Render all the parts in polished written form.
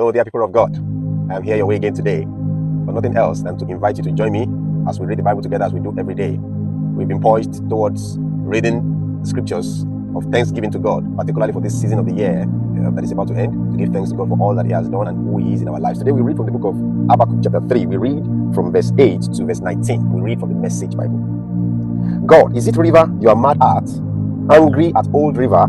Hello, dear people of God. I'm here your way again today, but nothing else than to invite you to join me as we read the Bible together as we do every day. We've been poised towards reading the scriptures of thanksgiving to God, particularly for this season of the year that is about to end, to give thanks to God for all that He has done and who He is in our lives. Today we read from the book of Habakkuk chapter 3. We read from verse 8 to verse 19. We read from the Message Bible. God, is it river you are mad at, angry at old river?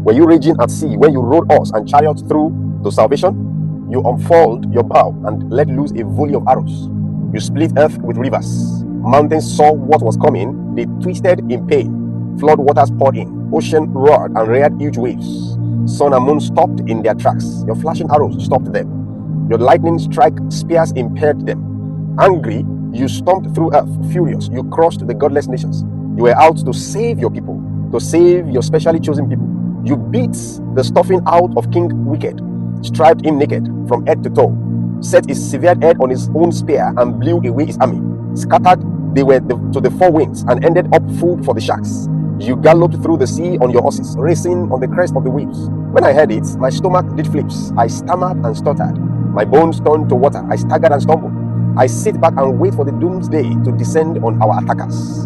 Were you raging at sea when you rode us and chariots through to salvation? You unfold your bow and let loose a volley of arrows. You split earth with rivers. Mountains saw what was coming. They twisted in pain. Flood waters poured in. Ocean roared and reared huge waves. Sun and moon stopped in their tracks. Your flashing arrows stopped them. Your lightning strike spears impaired them. Angry, you stomped through earth. Furious, you crushed the godless nations. You were out to save your people, to save your specially chosen people. You beat the stuffing out of King Wicked, striped him naked from head to toe, set his severed head on his own spear and blew away his army. Scattered they were to the four winds and ended up food for the sharks. You galloped through the sea on your horses, racing on the crest of the waves. When I heard it, my stomach did flips. I stammered and stuttered. My bones turned to water. I staggered and stumbled. I sit back and wait for the doomsday to descend on our attackers.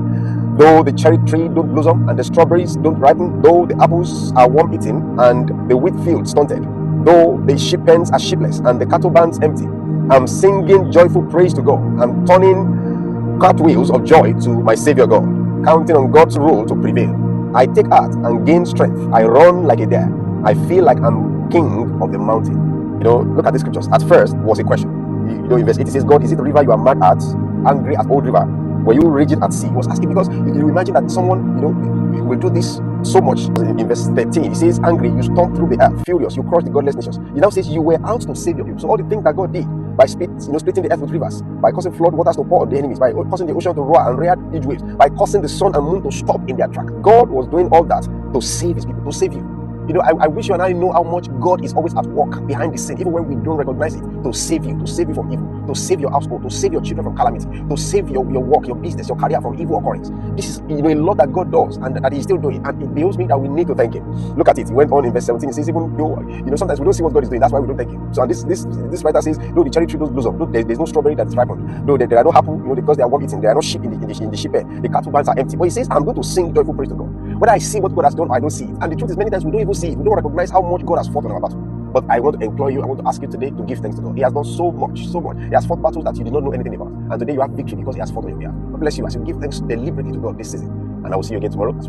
Though the cherry tree don't blossom and the strawberries don't ripen, though the apples are worm-eaten and the wheat field stunted, though the sheep pens are sheepless and the cattle barns empty, I'm singing joyful praise to God. I'm turning cartwheels of joy to my Savior God, counting on God's rule to prevail. I take heart and gain strength. I run like a deer. I feel like I'm king of the mountain. Look at the scriptures. At first was a question. In verse 8 it says, God, is it the river you are mad at, angry at old river? Were you raging at sea? He was asking because you imagine that someone, will do this so much. In verse 13, he says, angry, you stomped through the earth, furious, you crushed the godless nations. He now says, you were out to save your people. So all the things that God did by splitting the earth with rivers, by causing flood waters to pour on the enemies, by causing the ocean to roar and rear huge waves, by causing the sun and moon to stop in their track. God was doing all that to save his people, to save you. I wish you and I know how much God is always at work behind the scene, even when we don't recognize it, to save you from evil, to save your household, to save your children from calamity, to save your work, your business, your career from evil occurrence. This is a lot that God does and that He's still doing, and it behoves me that we need to thank Him. Look at it. He went on in verse 17. He says, even though sometimes we don't see what God is doing, that's why we don't thank Him. So and this writer says, no, the cherry tree doesn't blossom, no, there's no strawberry that's ripened, no, there are no apple, because they are worm-eaten, there are no sheep in the sheep pen, the cattle barns are empty. But he says, I'm going to sing joyful praise to God. Whether I see what God has done or I don't see it. And the truth is, many times we don't even see it. We don't recognize how much God has fought on our battle. But I want to implore you, I want to ask you today to give thanks to God. He has done so much, so much. He has fought battles that you did not know anything about. And today you have victory because He has fought on your behalf. God bless you as you give thanks deliberately to God this season. And I will see you again tomorrow as we